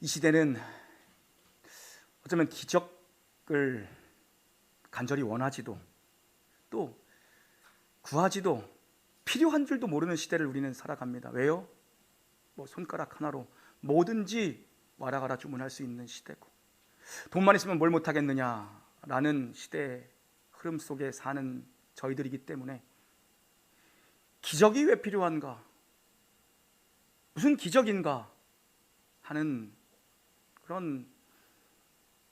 이 시대는 어쩌면 기적을 간절히 원하지도 또 구하지도 필요한 줄도 모르는 시대를 우리는 살아갑니다. 왜요? 손가락 하나로 뭐든지 와라 가라 주문할 수 있는 시대고, 돈만 있으면 뭘 못하겠느냐라는 시대의 흐름 속에 사는 저희들이기 때문에 기적이 왜 필요한가, 무슨 기적인가 하는 그런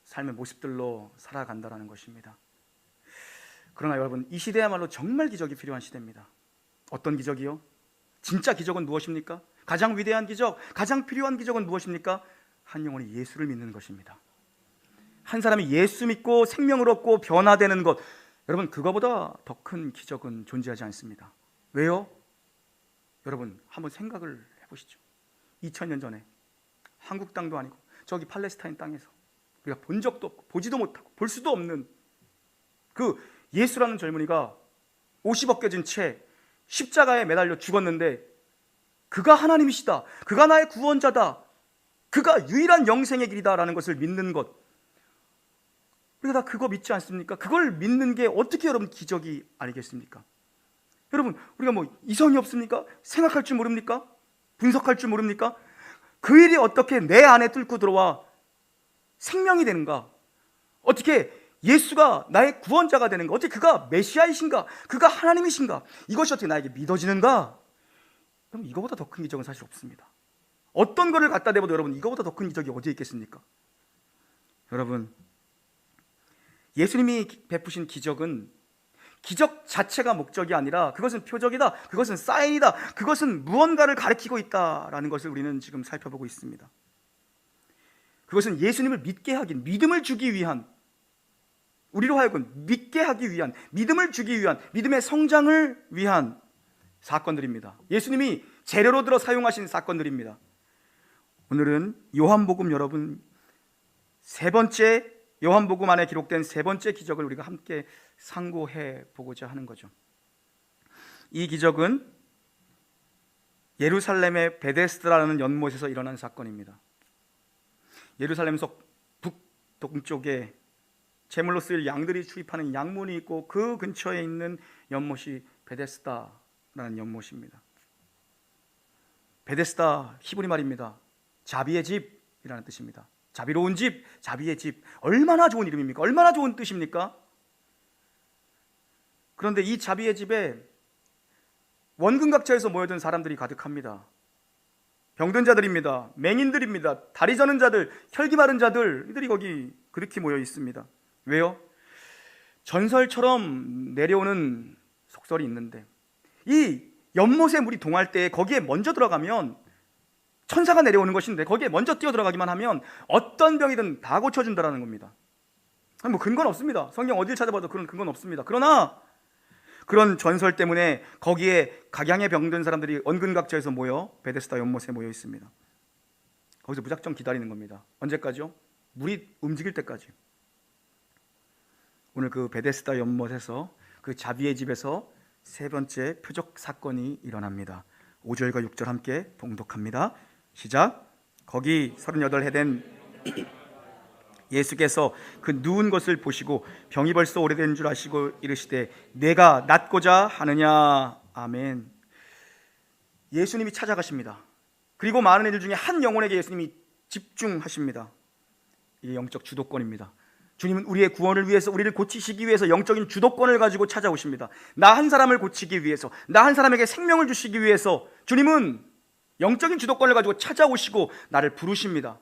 삶의 모습들로 살아간다는 것입니다. 그러나 여러분, 이 시대야말로 정말 기적이 필요한 시대입니다. 어떤 기적이요? 진짜 기적은 무엇입니까? 가장 위대한 기적, 가장 필요한 기적은 무엇입니까? 한 영혼이 예수를 믿는 것입니다. 한 사람이 예수 믿고 생명을 얻고 변화되는 것, 여러분, 그거보다 더 큰 기적은 존재하지 않습니다. 왜요? 여러분, 한번 생각을 해보시죠. 2000년 전에 한국 땅도 아니고 저기 팔레스타인 땅에서 우리가 본 적도 없고 보지도 못하고 볼 수도 없는 그 예수라는 젊은이가 옷이 벗겨진 채 십자가에 매달려 죽었는데, 그가 하나님이시다, 그가 나의 구원자다, 그가 유일한 영생의 길이다라는 것을 믿는 것, 우리가 다 그거 믿지 않습니까? 그걸 믿는 게 어떻게 여러분 기적이 아니겠습니까? 여러분, 우리가 이성이 없습니까? 생각할 줄 모릅니까? 분석할 줄 모릅니까? 그 일이 어떻게 내 안에 뚫고 들어와 생명이 되는가? 어떻게 예수가 나의 구원자가 되는가? 어떻게 그가 메시아이신가? 그가 하나님이신가? 이것이 어떻게 나에게 믿어지는가? 그럼 이거보다 더 큰 기적은 사실 없습니다. 어떤 거를 갖다 대봐도 여러분, 이거보다 더 큰 기적이 어디에 있겠습니까? 여러분, 예수님이 베푸신 기적은 기적 자체가 목적이 아니라 그것은 표적이다, 그것은 사인이다, 그것은 무언가를 가리키고 있다라는 것을 우리는 지금 살펴보고 있습니다. 그것은 예수님을 믿게 하기, 믿음을 주기 위한, 우리로 하여금 믿게 하기 위한, 믿음을 주기 위한, 믿음의 성장을 위한 사건들입니다. 예수님이 재료로 들어 사용하신 사건들입니다. 오늘은 요한복음, 여러분, 요한복음 안에 기록된 세 번째 기적을 우리가 함께 상고해 보고자 하는 거죠. 이 기적은 예루살렘의 베데스다라는 연못에서 일어난 사건입니다. 예루살렘에서 북동쪽에 제물로 쓰일 양들이 출입하는 양문이 있고, 그 근처에 있는 연못이 베데스다라는 연못입니다. 베데스다 히브리 말입니다. 자비의 집이라는 뜻입니다. 자비로운 집, 자비의 집. 얼마나 좋은 이름입니까? 얼마나 좋은 뜻입니까? 그런데 이 자비의 집에 원근각처에서 모여든 사람들이 가득합니다. 병든 자들입니다. 맹인들입니다. 다리 저는 자들, 혈기 마른 자들이 거기 그렇게 모여 있습니다. 왜요? 전설처럼 내려오는 속설이 있는데, 이 연못에 물이 동할 때 거기에 먼저 들어가면 천사가 내려오는 것인데, 거기에 먼저 뛰어 들어가기만 하면 어떤 병이든 다 고쳐준다는 겁니다. 근거는 없습니다. 성경 어딜 찾아봐도 그런 근거는 없습니다. 그러나 그런 전설 때문에 거기에 각양의 병든 사람들이 원근각처에서 모여 베데스다 연못에 모여 있습니다. 거기서 무작정 기다리는 겁니다. 언제까지요? 물이 움직일 때까지. 오늘 그 베데스다 연못에서, 그 자비의 집에서 세 번째 표적 사건이 일어납니다. 5절과 6절 함께 봉독합니다. 시작. 거기 38해 된 예수께서 그 누운 것을 보시고 병이 벌써 오래된 줄 아시고 이르시되 내가 낫고자 하느냐. 아멘. 예수님이 찾아가십니다. 그리고 많은 이들 중에 한 영혼에게 예수님이 집중하십니다. 이게 영적 주도권입니다. 주님은 우리의 구원을 위해서, 우리를 고치시기 위해서 영적인 주도권을 가지고 찾아오십니다. 나 한 사람을 고치기 위해서, 나 한 사람에게 생명을 주시기 위해서 주님은 영적인 주도권을 가지고 찾아오시고 나를 부르십니다.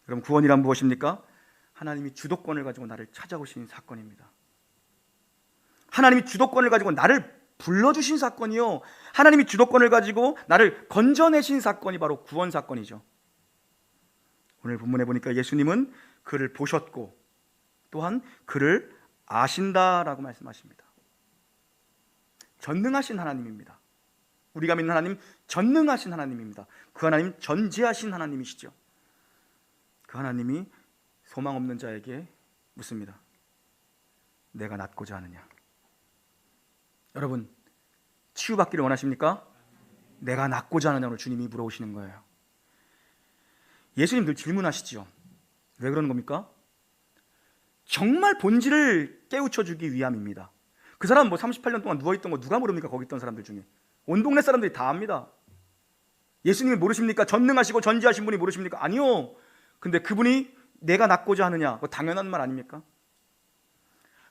그럼 구원이란 무엇입니까? 하나님이 주도권을 가지고 나를 찾아오신 사건입니다. 하나님이 주도권을 가지고 나를 불러주신 사건이요, 하나님이 주도권을 가지고 나를 건져내신 사건이 바로 구원 사건이죠. 오늘 본문에 보니까 예수님은 그를 보셨고 또한 그를 아신다라고 말씀하십니다. 전능하신 하나님입니다. 우리가 믿는 하나님, 전능하신 하나님입니다. 그 하나님 전지하신 하나님이시죠. 그 하나님이 소망 없는 자에게 묻습니다. 내가 낫고자 하느냐. 여러분, 치유받기를 원하십니까? 내가 낫고자 하느냐고 주님이 물어오시는 거예요. 예수님 늘 질문하시지요. 왜 그러는 겁니까? 정말 본질을 깨우쳐주기 위함입니다. 그 사람 뭐 38년 동안 누워있던 거 누가 모릅니까? 거기 있던 사람들 중에 온 동네 사람들이 다 압니다. 예수님이 모르십니까? 전능하시고 전지하신 분이 모르십니까? 아니요. 근데 그분이 내가 낫고자 하느냐? 그거 당연한 말 아닙니까?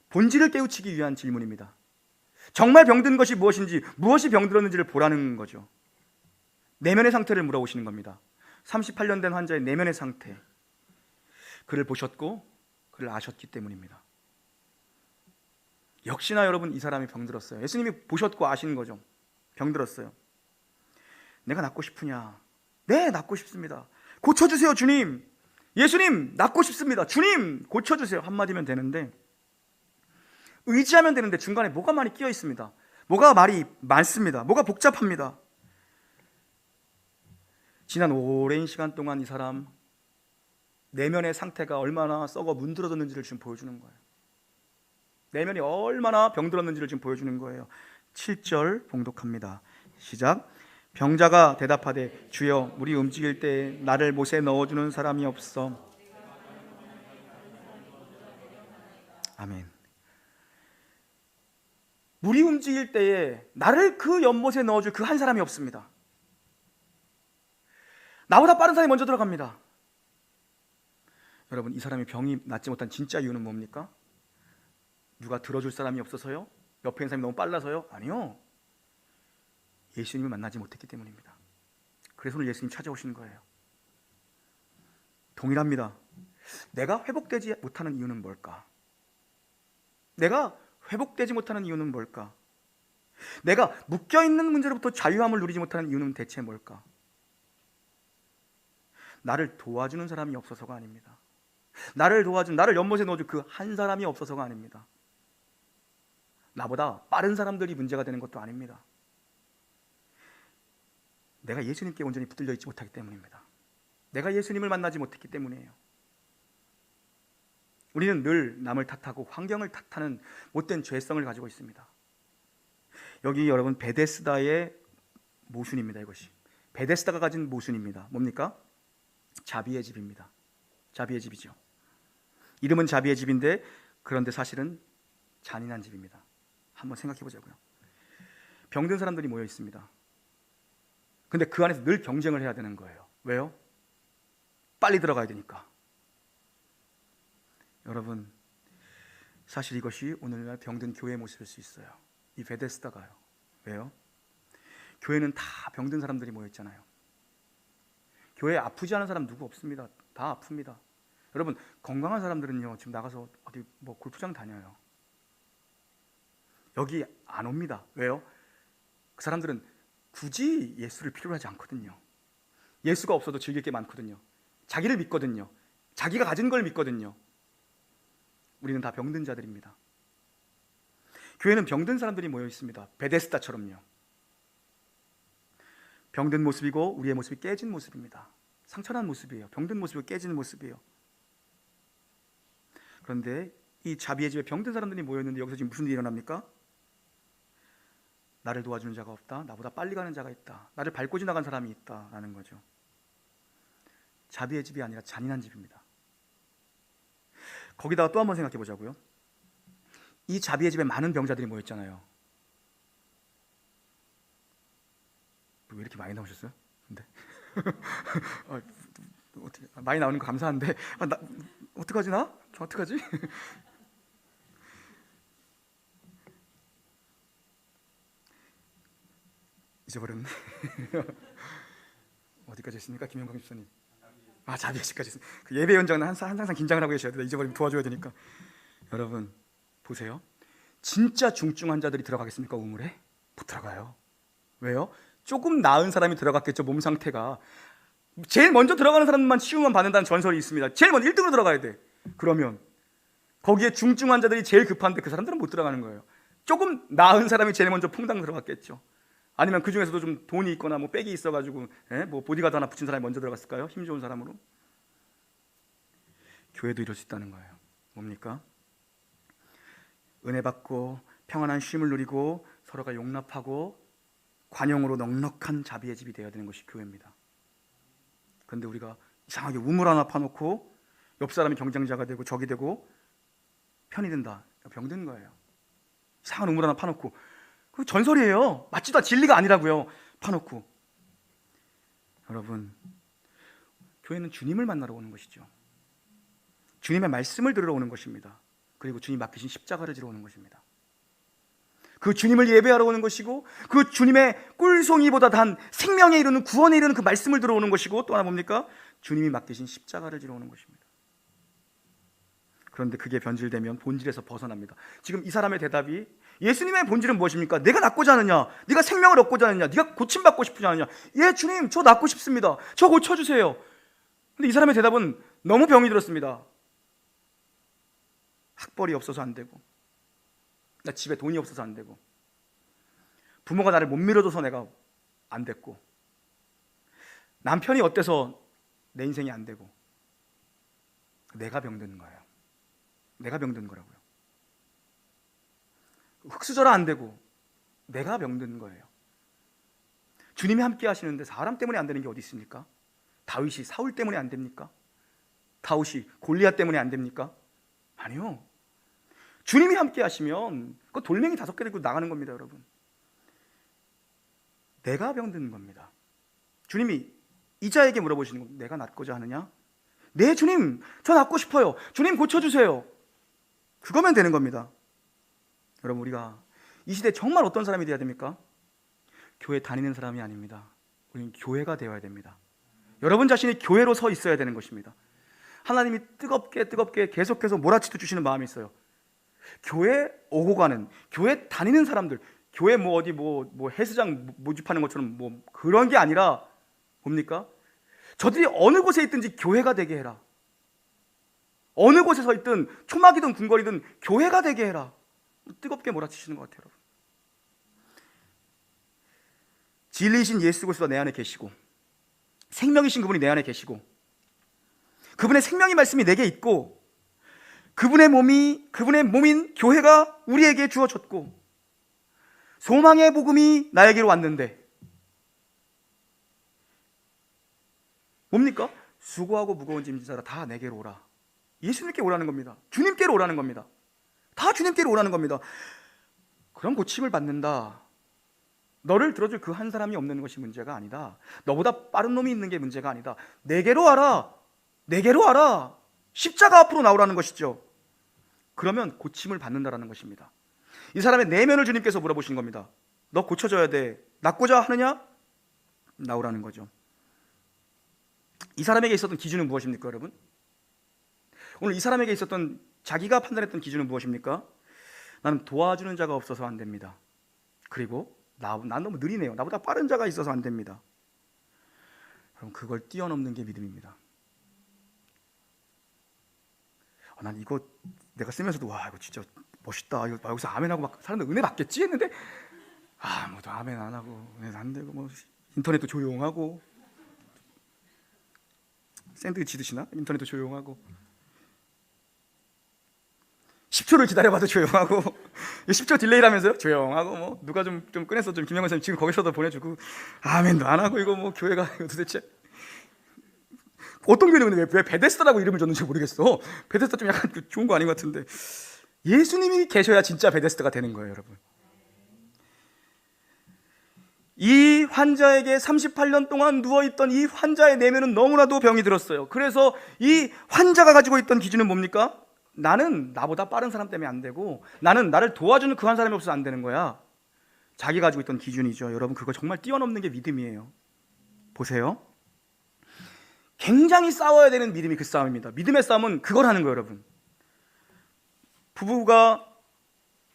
본질을 깨우치기 위한 질문입니다. 정말 병든 것이 무엇인지, 무엇이 병들었는지를 보라는 거죠. 내면의 상태를 물어보시는 겁니다. 38년 된 환자의 내면의 상태, 그를 보셨고 그를 아셨기 때문입니다. 역시나 여러분, 이 사람이 병들었어요. 예수님이 보셨고 아시는 거죠. 병들었어요. 내가 낫고 싶으냐? 네, 낫고 싶습니다. 고쳐주세요, 주님. 예수님, 낫고 싶습니다. 주님, 고쳐주세요. 한마디면 되는데, 의지하면 되는데 중간에 뭐가 많이 끼어 있습니다. 뭐가 말이 많습니다. 뭐가 복잡합니다. 지난 오랜 시간 동안 이 사람 내면의 상태가 얼마나 썩어 문드러졌는지를 지금 보여주는 거예요. 내면이 얼마나 병들었는지를 지금 보여주는 거예요. 7절 봉독합니다. 시작. 병자가 대답하되 주여, 우리 움직일 때 나를 못에 넣어주는 사람이 없어. 아멘. 물이 움직일 때에 나를 그 연못에 넣어줄 그 한 사람이 없습니다. 나보다 빠른 사람이 먼저 들어갑니다. 여러분, 이 사람이 병이 낫지 못한 진짜 이유는 뭡니까? 누가 들어줄 사람이 없어서요? 옆에 있는 사람이 너무 빨라서요? 아니요. 예수님을 만나지 못했기 때문입니다. 그래서 오늘 예수님 찾아오신 거예요. 동일합니다. 내가 회복되지 못하는 이유는 뭘까? 내가 회복되지 못하는 이유는 뭘까? 내가 묶여있는 문제로부터 자유함을 누리지 못하는 이유는 대체 뭘까? 나를 도와주는 사람이 없어서가 아닙니다. 나를 연못에 넣어줄 그 한 사람이 없어서가 아닙니다. 나보다 빠른 사람들이 문제가 되는 것도 아닙니다. 내가 예수님께 온전히 붙들려 있지 못하기 때문입니다. 내가 예수님을 만나지 못했기 때문이에요. 우리는 늘 남을 탓하고 환경을 탓하는 못된 죄성을 가지고 있습니다. 여기 여러분, 베데스다의 모순입니다. 이것이 베데스다가 가진 모순입니다. 뭡니까? 자비의 집입니다. 자비의 집이죠. 이름은 자비의 집인데 그런데 사실은 잔인한 집입니다. 한번 생각해 보자고요. 병든 사람들이 모여 있습니다. 근데 그 안에서 늘 경쟁을 해야 되는 거예요. 왜요? 빨리 들어가야 되니까. 여러분, 사실 이것이 오늘날 병든 교회의 모습일 수 있어요. 이 베데스다가요. 왜요? 교회는 다 병든 사람들이 모여 있잖아요. 교회에 아프지 않은 사람 누구 없습니다. 다 아픕니다. 여러분, 건강한 사람들은요, 지금 나가서 어디 뭐 골프장 다녀요. 여기 안 옵니다. 왜요? 그 사람들은 굳이 예수를 필요로 하지 않거든요. 예수가 없어도 즐길 게 많거든요. 자기를 믿거든요. 자기가 가진 걸 믿거든요. 우리는 다 병든 자들입니다. 교회는 병든 사람들이 모여 있습니다. 베데스다처럼요. 병든 모습이고 우리의 모습이 깨진 모습입니다. 상처난 모습이에요. 병든 모습이고 깨진 모습이에요. 그런데 이 자비의 집에 병든 사람들이 모여있는데 여기서 지금 무슨 일이 일어납니까? 나를 도와주는 자가 없다. 나보다 빨리 가는 자가 있다. 나를 밟고 지나간 사람이 있다라는 거죠. 자비의 집이 아니라 잔인한 집입니다. 거기다가 또 한번 생각해 보자고요. 이 자비의 집에 많은 병자들이 모였잖아요. 왜 이렇게 많이 나오셨어요? 근데 어떻게 많이 나오는 거 감사한데 어떡하지 나? 저 어떡하지? 잊어버렸네. 어디까지 했습니까, 김영광 집사님? 자비의 집까지 했습니다. 그 예배 연장은 항상 긴장을 하고 계셔야 돼요. 잊어버리면 도와줘야 되니까. 여러분 보세요. 진짜 중증 환자들이 들어가겠습니까, 우물에? 못 들어가요. 왜요? 조금 나은 사람이 들어갔겠죠. 몸 상태가 제일 먼저 들어가는 사람만 치유만 받는다는 전설이 있습니다. 제일 먼저 1등으로 들어가야 돼. 그러면 거기에 중증 환자들이 제일 급한데 그 사람들은 못 들어가는 거예요. 조금 나은 사람이 제일 먼저 퐁당 들어갔겠죠. 아니면 그 중에서도 좀 돈이 있거나 뭐 백이 있어가지고 뭐 보디가드 하나 붙인 사람이 먼저 들어갔을까요? 힘 좋은 사람으로. 교회도 이럴 수 있다는 거예요. 뭡니까? 은혜 받고 평안한 쉼을 누리고 서로가 용납하고 관용으로 넉넉한 자비의 집이 되어야 되는 것이 교회입니다. 그런데 우리가 이 이상하게 우물 하나 파놓고 옆 사람이 경쟁자가 되고 적이 되고 편이 든다. 병든 거예요. 이상한 우물 하나 파놓고. 그 전설이에요. 맞지도 않, 진리가 아니라고요. 파놓고. 여러분, 교회는 주님을 만나러 오는 것이죠. 주님의 말씀을 들으러 오는 것입니다. 그리고 주님 맡기신 십자가를 지러 오는 것입니다. 그 주님을 예배하러 오는 것이고, 그 주님의 꿀송이보다 단 생명에 이르는, 구원에 이르는 그 말씀을 들어오는 것이고, 또 하나 뭡니까? 주님이 맡기신 십자가를 지러 오는 것입니다. 그런데 그게 변질되면 본질에서 벗어납니다. 지금 이 사람의 대답이, 예수님의 본질은 무엇입니까? 내가 낫고자 하느냐? 네가 생명을 얻고자 하느냐? 네가 고침받고 싶지 않느냐? 예, 주님, 저 낫고 싶습니다. 저 고쳐주세요. 근데 이 사람의 대답은 너무 병이 들었습니다. 학벌이 없어서 안 되고, 나 집에 돈이 없어서 안 되고, 부모가 나를 못 밀어줘서 내가 안 됐고, 남편이 어때서 내 인생이 안 되고, 내가 병든 거예요. 내가 병든 거라고요. 흙수저라 안 되고 내가 병든 거예요. 주님이 함께 하시는데 사람 때문에 안 되는 게 어디 있습니까? 다윗이 사울 때문에 안 됩니까? 다윗이 골리앗 때문에 안 됩니까? 아니요. 주님이 함께 하시면 그 돌멩이 5개 들고 나가는 겁니다, 여러분. 내가 병든 겁니다. 주님이 이자에게 물어보시는 겁니다. 내가 낫고자 하느냐? 네, 주님, 저 낫고 싶어요. 주님, 고쳐주세요. 그거면 되는 겁니다. 여러분, 우리가 이 시대에 정말 어떤 사람이 되어야 됩니까? 교회 다니는 사람이 아닙니다. 우리는 교회가 되어야 됩니다. 여러분 자신이 교회로 서 있어야 되는 것입니다. 하나님이 뜨겁게 계속해서 몰아치도 주시는 마음이 있어요. 교회 오고 가는, 교회 다니는 사람들, 교회 어디 헬스장 모집하는 것처럼 그런 게 아니라 뭡니까? 저들이 어느 곳에 있든지 교회가 되게 해라. 어느 곳에 서 있든 초막이든 궁궐이든 교회가 되게 해라. 뜨겁게 몰아치시는 것 같아요, 여러분. 진리이신 예수 그리스도가 내 안에 계시고, 생명이신 그분이 내 안에 계시고, 그분의 생명의 말씀이 내게 있고, 그분의 몸인 교회가 우리에게 주어졌고, 소망의 복음이 나에게로 왔는데 뭡니까? 수고하고 무거운 짐진 자라 다 내게로 오라. 예수님께 오라는 겁니다. 주님께로 오라는 겁니다. 다 주님께로 오라는 겁니다. 그럼 고침을 받는다. 너를 들어줄 그 한 사람이 없는 것이 문제가 아니다. 너보다 빠른 놈이 있는 게 문제가 아니다. 내게로 와라. 내게로 와라. 십자가 앞으로 나오라는 것이죠. 그러면 고침을 받는다라는 것입니다. 이 사람의 내면을 주님께서 물어보신 겁니다. 너 고쳐져야 돼. 낫고자 하느냐? 나오라는 거죠. 이 사람에게 있었던 기준은 무엇입니까, 여러분? 오늘 이 사람에게 있었던, 자기가 판단했던 기준은 무엇입니까? 나는 도와주는 자가 없어서 안 됩니다. 그리고 난 너무 느리네요. 나보다 빠른 자가 있어서 안 됩니다. 그럼 그걸 뛰어넘는 게 믿음입니다. 난 이거 내가 쓰면서도 와, 이거 진짜 멋있다. 이거 여기서 아멘하고 막 사람들 은혜 받겠지 했는데, 뭐도 아멘 안 하고 은혜 안 되고, 인터넷도 조용하고, 샌드위치 드시나? 인터넷도 조용하고, 10초를 기다려봐도 조용하고, 10초 딜레이라면서요? 조용하고, 누가 좀 꺼내서 김영건 선생님 지금 거기서도 보내주고, 아멘도 안 하고, 이거 교회가 이거 도대체 어떤 교회는 왜 베데스다라고 이름을 줬는지 모르겠어. 베데스다 좀 약간 좋은 거 아닌 것 같은데, 예수님이 계셔야 진짜 베데스다가 되는 거예요, 여러분. 이 환자에게 38년 동안 누워있던 이 환자의 내면은 너무나도 병이 들었어요. 그래서 이 환자가 가지고 있던 기준은 뭡니까? 나는 나보다 빠른 사람 때문에 안 되고, 나는 나를 도와주는 그 한 사람이 없어서 안 되는 거야. 자기 가지고 있던 기준이죠. 여러분, 그거 정말 뛰어넘는 게 믿음이에요. 보세요. 굉장히 싸워야 되는 믿음이 그 싸움입니다. 믿음의 싸움은 그걸 하는 거예요, 여러분. 부부가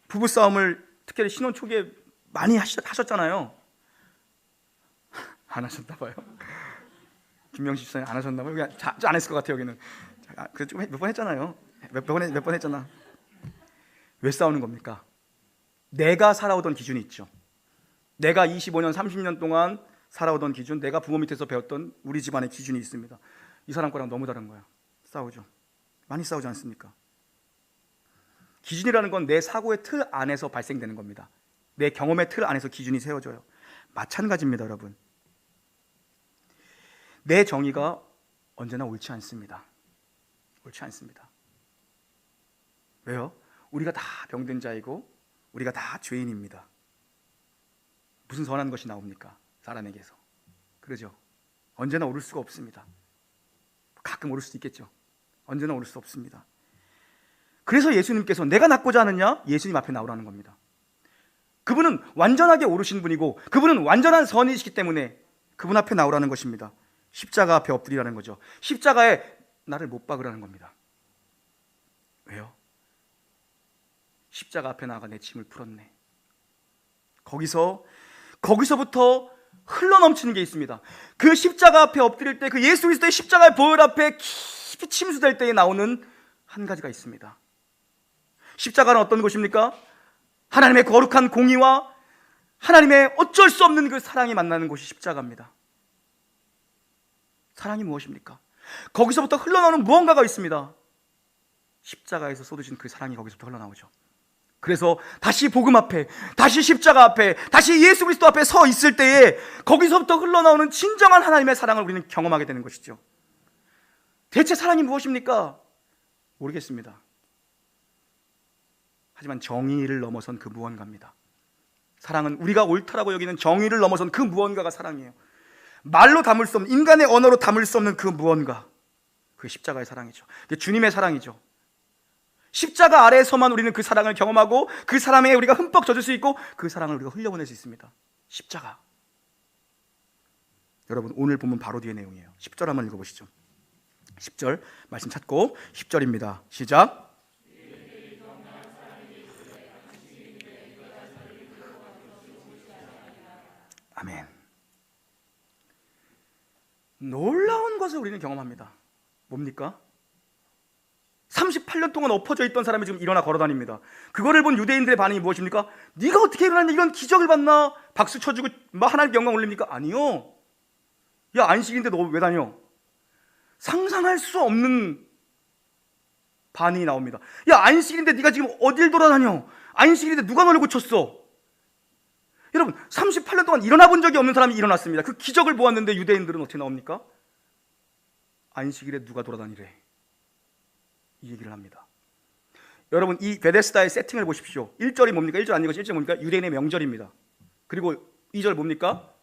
부부싸움을 특히 신혼 초기에 많이 하셨잖아요. 안 하셨나 봐요. 김명식 집사님 안 하셨나 봐요. 안 했을 것 같아요, 여기는. 그래서 몇 번 했잖아요. 몇 번 했잖아. 왜 싸우는 겁니까? 내가 살아오던 기준이 있죠. 내가 25년, 30년 동안 살아오던 기준, 내가 부모 밑에서 배웠던 우리 집안의 기준이 있습니다. 이 사람 거랑 너무 다른 거야. 싸우죠. 많이 싸우지 않습니까? 기준이라는 건 내 사고의 틀 안에서 발생되는 겁니다. 내 경험의 틀 안에서 기준이 세워져요. 마찬가지입니다, 여러분. 내 정의가 언제나 옳지 않습니다. 옳지 않습니다. 왜요? 우리가 다 병든 자이고 우리가 다 죄인입니다. 무슨 선한 것이 나옵니까? 사람에게서. 그러죠? 언제나 옳을 수가 없습니다. 가끔 옳을 수도 있겠죠. 언제나 옳을 수 없습니다. 그래서 예수님께서 내가 낫고자 하느냐? 예수님 앞에 나오라는 겁니다. 그분은 완전하게 옳으신 분이고 그분은 완전한 선이시기 때문에 그분 앞에 나오라는 것입니다. 십자가 앞에 엎드리라는 거죠. 십자가에 나를 못 박으라는 겁니다. 왜요? 십자가 앞에 나아가 내 짐을 풀었네. 거기서부터 흘러넘치는 게 있습니다. 그 십자가 앞에 엎드릴 때, 그 예수 그리스도의 십자가의 보혈 앞에 깊이 침수될 때에 나오는 한 가지가 있습니다. 십자가는 어떤 것입니까? 하나님의 거룩한 공의와 하나님의 어쩔 수 없는 그 사랑이 만나는 곳이 십자가입니다. 사랑이 무엇입니까? 거기서부터 흘러나오는 무언가가 있습니다. 십자가에서 쏟으신 그 사랑이 거기서부터 흘러나오죠. 그래서 다시 복음 앞에, 다시 십자가 앞에, 다시 예수 그리스도 앞에 서 있을 때에 거기서부터 흘러나오는 진정한 하나님의 사랑을 우리는 경험하게 되는 것이죠. 대체 사랑이 무엇입니까? 모르겠습니다. 하지만 정의를 넘어선 그 무언가입니다. 사랑은 우리가 옳다라고 여기는 정의를 넘어선 그 무언가가 사랑이에요. 말로 담을 수 없는, 인간의 언어로 담을 수 없는 그 무언가, 그게 십자가의 사랑이죠. 그게 주님의 사랑이죠. 십자가 아래에서만 우리는 그 사랑을 경험하고 그 사랑에 우리가 흠뻑 젖을 수 있고 그 사랑을 우리가 흘려보낼 수 있습니다. 십자가. 여러분, 오늘 본문 바로 뒤의 내용이에요. 10절 한번 읽어보시죠. 10절 말씀 찾고 10절입니다. 시작. 아멘. 놀라운 것을 우리는 경험합니다. 뭡니까? 38년 동안 엎어져 있던 사람이 지금 일어나 걸어다닙니다. 그거를 본 유대인들의 반응이 무엇입니까? 네가 어떻게 일어났냐? 이런 기적을 봤나? 박수 쳐주고 하나님 영광 올립니까? 아니요. 야, 안식인데 너 왜 다녀? 상상할 수 없는 반응이 나옵니다. 야, 안식인데 네가 지금 어딜 돌아다녀? 안식인데 누가 너를 고쳤어? 여러분, 38년 동안 일어나 본 적이 없는 사람이 일어났습니다. 그 기적을 보았는데 유대인들은 어떻게 나옵니까? 안식일에 누가 돌아다니래? 이 얘기를 합니다. 여러분, 이 베데스다의 세팅을 보십시오. 1절이 뭡니까? 1절 안 읽으시죠? 1절 뭡니까? 유대인의 명절입니다. 그리고 2절 뭡니까?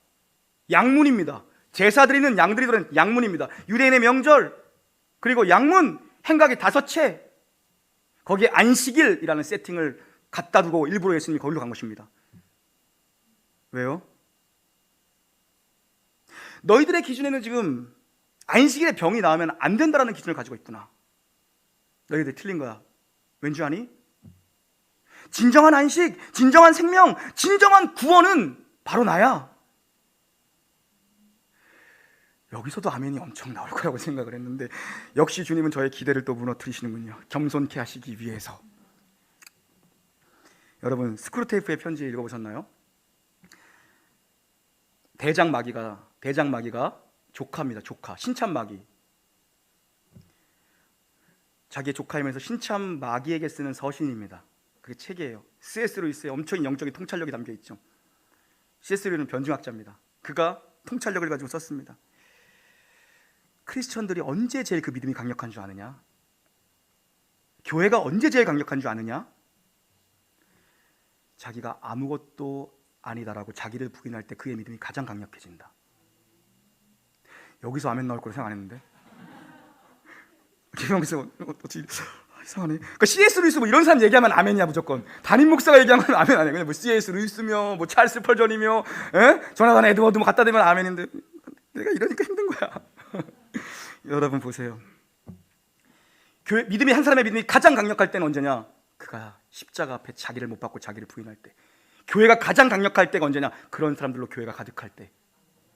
양문입니다. 제사 드리는 양들이 들은 양문입니다. 유대인의 명절, 그리고 양문, 행각이 5채, 거기에 안식일이라는 세팅을 갖다 두고 일부러 예수님이 거기로 간 것입니다. 왜요? 너희들의 기준에는 지금 안식일에 병이 나오면 안 된다라는 기준을 가지고 있구나. 너희들 틀린 거야. 왠지 아니? 진정한 안식, 진정한 생명, 진정한 구원은 바로 나야. 여기서도 아멘이 엄청 나올 거라고 생각을 했는데 역시 주님은 저의 기대를 또 무너뜨리시는군요. 겸손케 하시기 위해서. 여러분, 스크루테이프의 편지 읽어보셨나요? 대장 마귀가 조카입니다. 조카, 신참 마귀. 자기의 조카이면서 신참 마귀에게 쓰는 서신입니다. 그게 책이에요. C.S. 루이스의 엄청난 영적인 통찰력이 담겨 있죠. C.S. 루이스는 변증학자입니다. 그가 통찰력을 가지고 썼습니다. 크리스천들이 언제 제일 그 믿음이 강력한 줄 아느냐? 교회가 언제 제일 강력한 줄 아느냐? 자기가 아무것도 아니다라고 자기를 부인할 때 그의 믿음이 가장 강력해진다. 여기서 아멘 나올 거라 생각 안 했는데. 여기서 어떻게 이상하네. 그러니까 C.S. 루이스 뭐 이런 사람 얘기하면 아멘이야 무조건. 담임 목사가 얘기하면 아멘 아니야. 그냥 뭐 C.S. 루이스며 뭐 찰스 펄전이며, 조나단 에드워드 뭐 갖다 대면 아멘인데 내가 이러니까 힘든 거야. 여러분 보세요. 교회 믿음이, 한 사람의 믿음이 가장 강력할 때는 언제냐? 그가 십자가 앞에 자기를 못 받고 자기를 부인할 때. 교회가 가장 강력할 때가 언제냐? 그런 사람들로 교회가 가득할 때.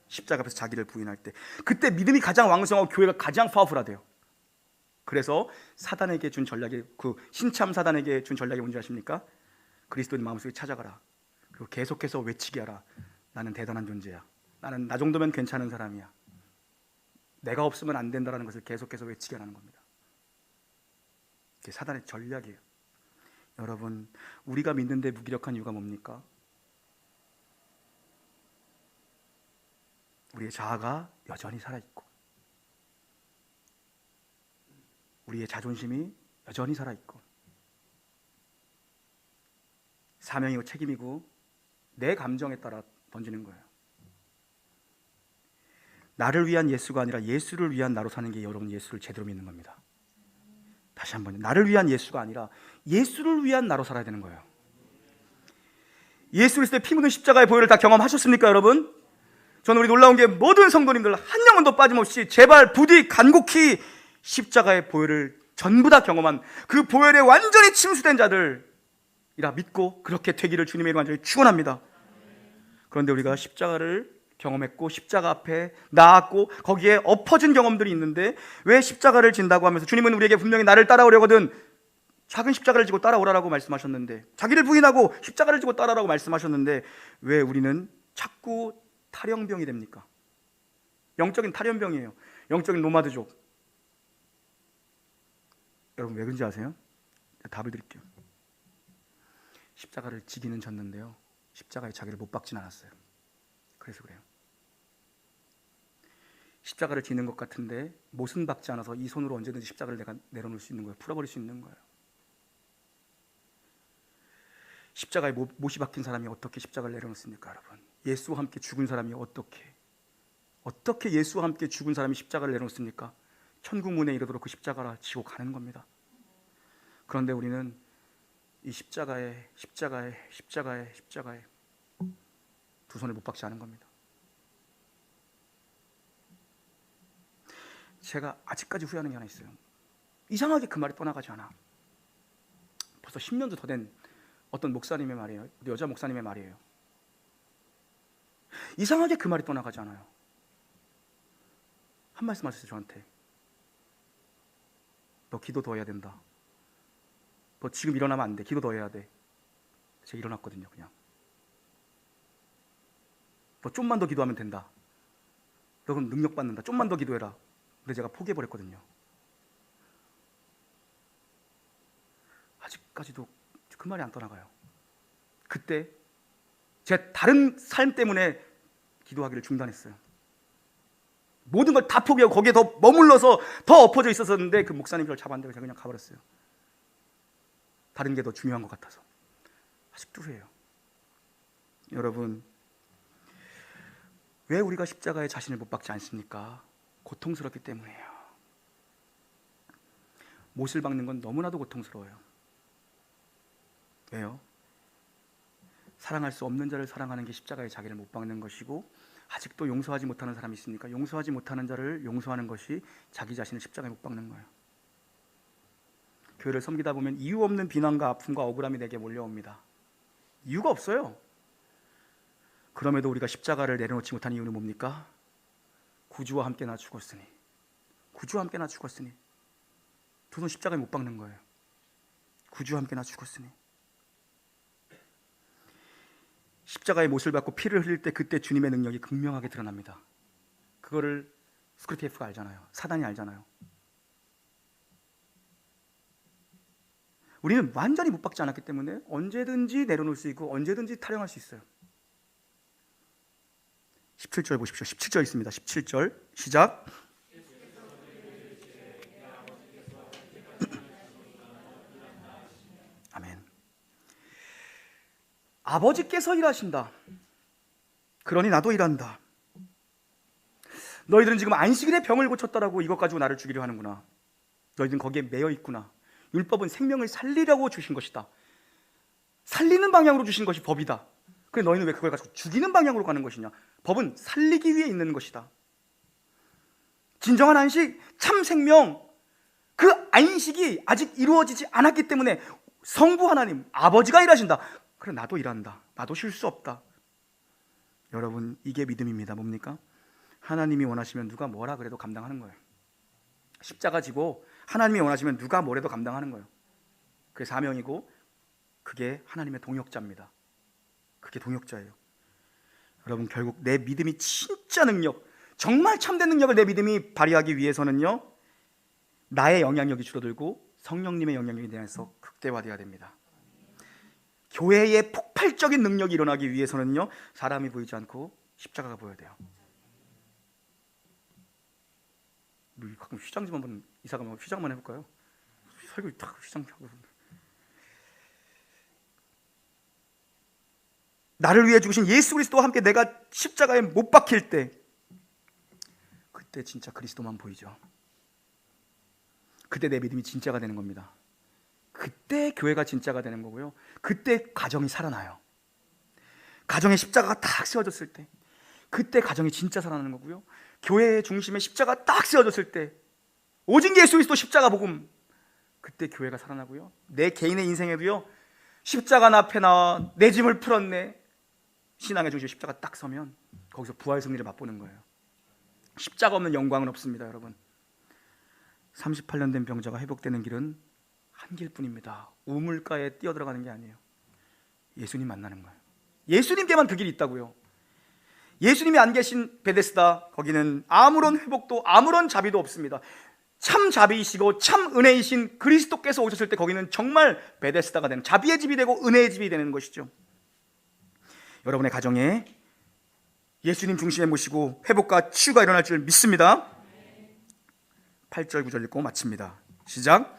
십자가 앞에서 자기를 부인할 때. 그때 믿음이 가장 왕성하고 교회가 가장 파워풀하대요. 그래서 사단에게 준 전략이, 그 신참 사단에게 준 전략이 뭔지 아십니까? 그리스도인 마음속에 찾아가라. 그리고 계속해서 외치게 하라. 나는 대단한 존재야. 나는 나 정도면 괜찮은 사람이야. 내가 없으면 안 된다는 것을 계속해서 외치게 하는 겁니다. 그게 사단의 전략이에요. 여러분, 우리가 믿는데 무기력한 이유가 뭡니까? 우리의 자아가 여전히 살아있고 우리의 자존심이 여전히 살아있고 사명이고 책임이고 내 감정에 따라 던지는 거예요. 나를 위한 예수가 아니라 예수를 위한 나로 사는 게 여러분 예수를 제대로 믿는 겁니다. 다시 한번, 나를 위한 예수가 아니라 예수를 위한 나로 살아야 되는 거예요. 예수 그리스도의 피 묻은 십자가의 보혈을 다 경험하셨습니까, 여러분? 저는 우리 놀라운 게 모든 성도님들 한 영혼도 빠짐없이 제발 부디 간곡히 십자가의 보혈을 전부 다 경험한 그 보혈에 완전히 침수된 자들이라 믿고 그렇게 되기를 주님의 이름으로 완전히 축원합니다. 그런데 우리가 십자가를 경험했고 십자가 앞에 나았고 거기에 엎어진 경험들이 있는데 왜 십자가를 진다고 하면서 주님은 우리에게 분명히 나를 따라오려거든 작은 십자가를 지고 따라오라고 말씀하셨는데, 자기를 부인하고 십자가를 지고 따라오라고 말씀하셨는데 왜 우리는 자꾸 탈영병이 됩니까? 영적인 탈영병이에요. 영적인 노마드족. 여러분 왜 그런지 아세요? 답을 드릴게요. 십자가를 지기는 졌는데요, 십자가에 자기를 못 박진 않았어요. 그래서 그래요. 십자가를 지는 것 같은데 못은 박지 않아서 이 손으로 언제든지 십자가를 내가 내려놓을 수 있는 거예요. 풀어버릴 수 있는 거예요. 십자가에 못이 박힌 사람이 어떻게 십자가를 내려놓습니까, 여러분? 예수와 함께 죽은 사람이 어떻게 예수와 함께 죽은 사람이 십자가를 내려놓습니까? 천국 문에 이르도록 그 십자가를 지고 가는 겁니다. 그런데 우리는 이 십자가에 두 손을 못 박지 않은 겁니다. 제가 아직까지 후회하는 게 하나 있어요. 이상하게 그 말이 떠나가지 않아. 벌써 10년도 더 된 어떤 목사님의 말이에요. 우리 여자 목사님의 말이에요. 이상하게 그 말이 떠나가지 않아요. 한 말씀 하셨어요, 저한테. 너 기도 더 해야 된다. 너 지금 일어나면 안 돼. 기도 더 해야 돼. 제가 일어났거든요, 그냥. 너 좀만 더 기도하면 된다. 너 그럼 능력 받는다. 좀만 더 기도해라. 근데 제가 포기해버렸거든요. 아직까지도 그 말이 안 떠나가요. 그때 제 다른 삶 때문에 기도하기를 중단했어요. 모든 걸 다 포기하고 거기에 더 머물러서 더 엎어져 있었는데 그 목사님 그걸 잡았는데 제가 그냥 가버렸어요. 다른 게 더 중요한 것 같아서. 아직도 후회해요. 여러분, 왜 우리가 십자가에 자신을 못 박지 않습니까? 고통스럽기 때문이에요. 못을 박는 건 너무나도 고통스러워요. 왜요? 사랑할 수 없는 자를 사랑하는 게 십자가에 자기를 못 박는 것이고, 아직도 용서하지 못하는 사람이 있으니까 용서하지 못하는 자를 용서하는 것이 자기 자신을 십자가에 못 박는 거예요. 교회를 섬기다 보면 이유 없는 비난과 아픔과 억울함이 내게 몰려옵니다. 이유가 없어요. 그럼에도 우리가 십자가를 내려놓지 못한 이유는 뭡니까? 구주와 함께 나 죽었으니, 구주와 함께 나 죽었으니. 두 손 십자가에 못 박는 거예요. 구주와 함께 나 죽었으니. 십자가의 못을 받고 피를 흘릴 때 그때 주님의 능력이 극명하게 드러납니다. 그거를 스크루테이프가 알잖아요. 사단이 알잖아요. 우리는 완전히 못 박지 않았기 때문에 언제든지 내려놓을 수 있고 언제든지 타령할 수 있어요. 17절 보십시오. 17절 있습니다. 17절 시작. 아멘. 아버지께서 일하신다. 그러니 나도 일한다. 너희들은 지금 안식일에 병을 고쳤다라고 이것 가지고 나를 죽이려 하는구나. 너희들은 거기에 매여 있구나. 율법은 생명을 살리려고 주신 것이다. 살리는 방향으로 주신 것이 법이다. 그래 너희는 왜 그걸 가지고 죽이는 방향으로 가는 것이냐? 법은 살리기 위해 있는 것이다. 진정한 안식, 참 생명, 그 안식이 아직 이루어지지 않았기 때문에 성부 하나님, 아버지가 일하신다. 그래 나도 일한다. 나도 쉴 수 없다. 여러분, 이게 믿음입니다. 뭡니까? 하나님이 원하시면 누가 뭐라 그래도 감당하는 거예요. 십자가 지고 하나님이 원하시면 누가 뭐래도 감당하는 거예요. 그게 사명이고 그게 하나님의 동역자입니다. 그게 동역자예요. 여러분, 결국 내 믿음이 진짜 능력, 정말 참된 능력을 내 믿음이 발휘하기 위해서는요, 나의 영향력이 줄어들고 성령님의 영향력이 내 안에서 극대화되어야 됩니다. 교회의 폭발적인 능력이 일어나기 위해서는요, 사람이 보이지 않고 십자가가 보여야 돼요. 우리 가끔 휘장 좀 한번, 이사 가면 휘장만 해볼까요? 설교 탁 시작하고, 나를 위해 죽으신 예수 그리스도와 함께 내가 십자가에 못 박힐 때, 그때 진짜 그리스도만 보이죠. 그때 내 믿음이 진짜가 되는 겁니다. 그때 교회가 진짜가 되는 거고요. 그때 가정이 살아나요. 가정에 십자가가 딱 세워졌을 때, 그때 가정이 진짜 살아나는 거고요. 교회의 중심에 십자가가 딱 세워졌을 때, 오직 예수 그리스도 십자가 복음, 그때 교회가 살아나고요. 내 개인의 인생에도요, 십자가 앞에 나와 내 짐을 풀었네, 신앙의 중심 십자가 딱 서면 거기서 부활 승리를 맛보는 거예요. 십자가 없는 영광은 없습니다, 여러분. 38년 된 병자가 회복되는 길은 한 길뿐입니다. 우물가에 뛰어들어가는 게 아니에요. 예수님 만나는 거예요. 예수님께만 그 길이 있다고요. 예수님이 안 계신 베데스다, 거기는 아무런 회복도 아무런 자비도 없습니다. 참 자비이시고 참 은혜이신 그리스도께서 오셨을 때 거기는 정말 베데스다가 되는, 자비의 집이 되고 은혜의 집이 되는 것이죠. 여러분의 가정에 예수님 중심에 모시고 회복과 치유가 일어날 줄 믿습니다. 8절 9절 읽고 마칩니다. 시작.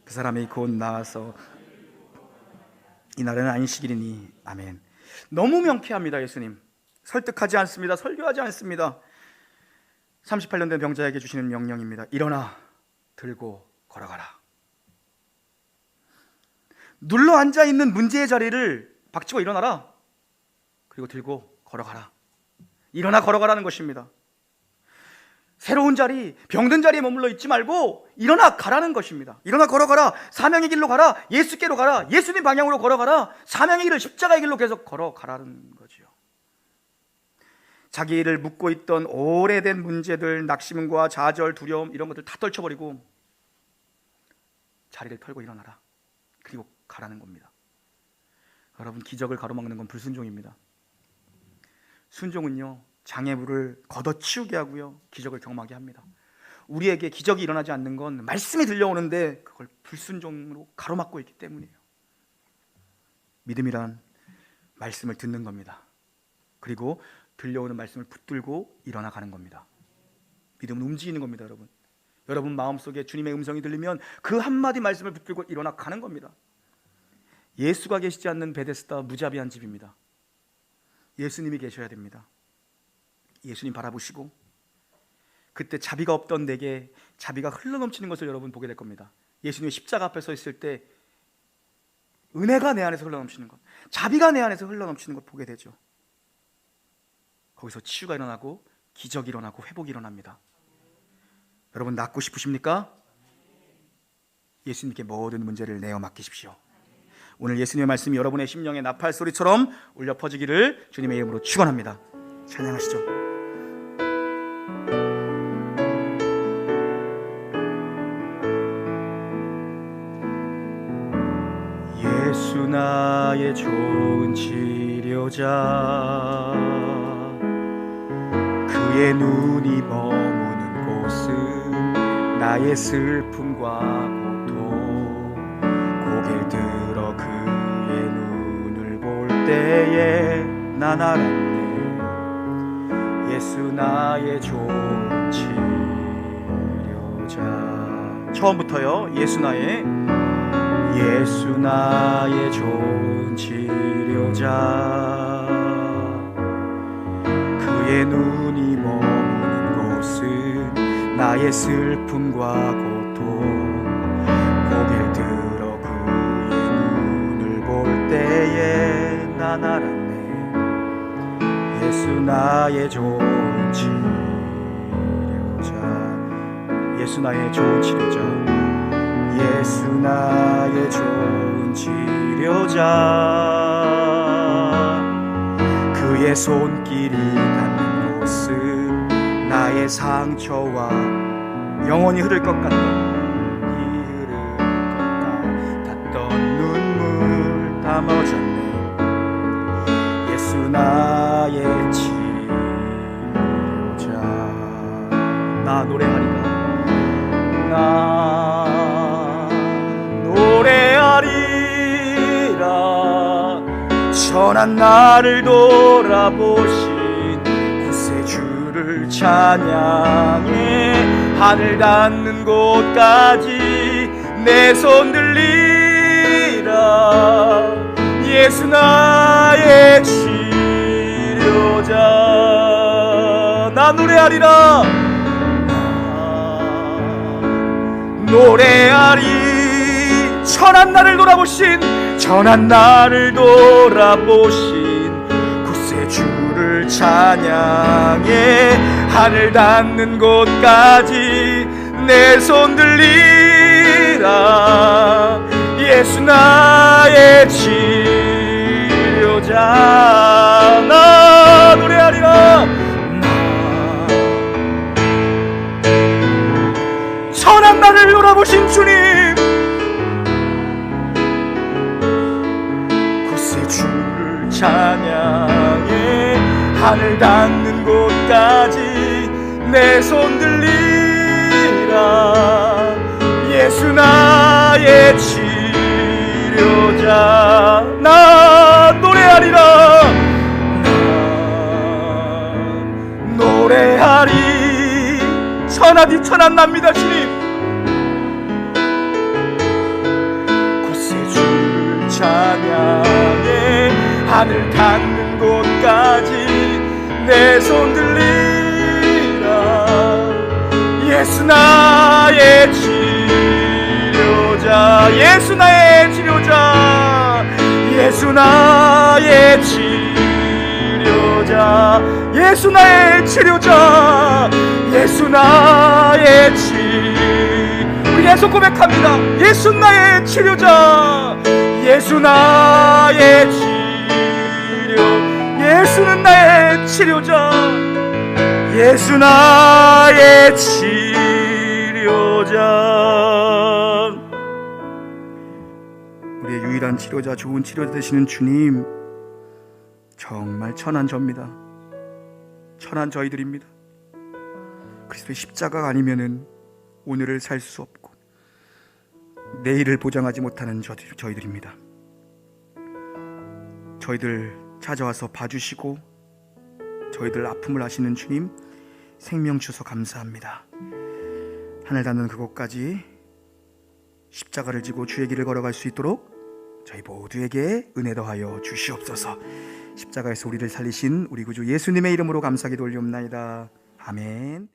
그 사람이 곧 나아서 이날은 안식일이니. 아멘. 너무 명쾌합니다. 예수님 설득하지 않습니다. 설교하지 않습니다. 38년 된 병자에게 주시는 명령입니다. 일어나 들고 걸어가라. 눌러 앉아있는 문제의 자리를 박치고 일어나라. 그리고 들고 걸어가라. 일어나 걸어가라는 것입니다. 새로운 자리, 병든 자리에 머물러 있지 말고 일어나 가라는 것입니다. 일어나 걸어가라. 사명의 길로 가라. 예수께로 가라. 예수님 방향으로 걸어가라. 사명의 길을, 십자가의 길로 계속 걸어가라는 거죠. 자기를 묶고 있던 오래된 문제들, 낙심과 좌절, 두려움, 이런 것들 다 떨쳐버리고 자리를 털고 일어나라. 그리고 가라는 겁니다. 여러분, 기적을 가로막는 건 불순종입니다. 순종은요, 장애물을 걷어치우게 하고요, 기적을 경험하게 합니다. 우리에게 기적이 일어나지 않는 건 말씀이 들려오는데 그걸 불순종으로 가로막고 있기 때문이에요. 믿음이란 말씀을 듣는 겁니다. 그리고 들려오는 말씀을 붙들고 일어나 가는 겁니다. 믿음은 움직이는 겁니다. 여러분 마음속에 주님의 음성이 들리면 그 한마디 말씀을 붙들고 일어나 가는 겁니다. 예수가 계시지 않는 베데스다, 무자비한 집입니다. 예수님이 계셔야 됩니다. 예수님 바라보시고 그때 자비가 없던 내게 자비가 흘러넘치는 것을 여러분 보게 될 겁니다. 예수님이 십자가 앞에 서 있을 때 은혜가 내 안에서 흘러넘치는 것, 자비가 내 안에서 흘러넘치는 것 보게 되죠. 거기서 치유가 일어나고 기적이 일어나고 회복이 일어납니다. 여러분 낫고 싶으십니까? 예수님께 모든 문제를 내어 맡기십시오. 오늘 예수님의 말씀이 여러분의 심령에 나팔 소리처럼 울려 퍼지기를 주님의 이름으로 축원합니다. 찬양하시죠. 예수 나의 좋은 치료자, 그의 눈이 머무는 곳은 나의 슬픔과 고통, 고개를 들어 그의 눈을 볼 때에 난 알았네. 예수 나의 좋은 치료자. 처음부터요. 예수 나의 좋은 치료자, 그의 눈이 머무는 곳은 나의 슬픔과 고통, 고개를 들어 그의 눈을 볼 때에 난 알았네. 예수 나의 좋은 치료자. 예수 나의 좋은 치료자. 예수 나의 좋은 치료자, 그의 손길이 닿는 곳은 나의 상처와 영원히 흐를 것 같던 눈물 다 멎었네. 예수 나의 치료자. 나 노래하리라. 나 노래하리라. 선한 나를 돌아보신 구세주를 찬양해 하늘 닿는 곳까지 내 손 들리라. 예수 나의 치료자. 나 노래하리라. 노래하리. 천한 나를 돌아보신 굳세 주를 찬양해 하늘 닿는 곳까지 내 손 들리라. 예수 나의 치료자. 나 노래하리라. 천한 나를 돌아보신 주님, 굳세 주를 찬양해 하늘 닿는 곳까지 내 손 들리라. 예수 나의 치료자. 나 노래하리라. 나 노래하리. 천하디 천한 납니다 주님. 굳세 주를 찬양해 하늘 닿는 곳까지 내 손 들리라. 예수 나의 치료자. 예수 나의 치료자. 예수 나의 치료자. 예수 나의 치료자. 예수 나의 우리 예수 고백합니다. 예수 나의 치료자. 예수 나의 치료. 예수는 나의 치료자. 예수 나의 치료자. 우리의 유일한 치료자, 좋은 치료자 되시는 주님, 정말 천한 저입니다. 천한 저희들입니다. 그리스도의 십자가가 아니면은 오늘을 살 수 없고 내일을 보장하지 못하는 저희들입니다. 저희들 찾아와서 봐주시고 저희들 아픔을 아시는 주님, 생명 주셔서 감사합니다. 하늘 닿는 그곳까지 십자가를 지고 주의 길을 걸어갈 수 있도록 저희 모두에게 은혜 더하여 주시옵소서. 십자가에서 우리를 살리신 우리 구주 예수님의 이름으로 감사기도 올리옵나이다. 아멘.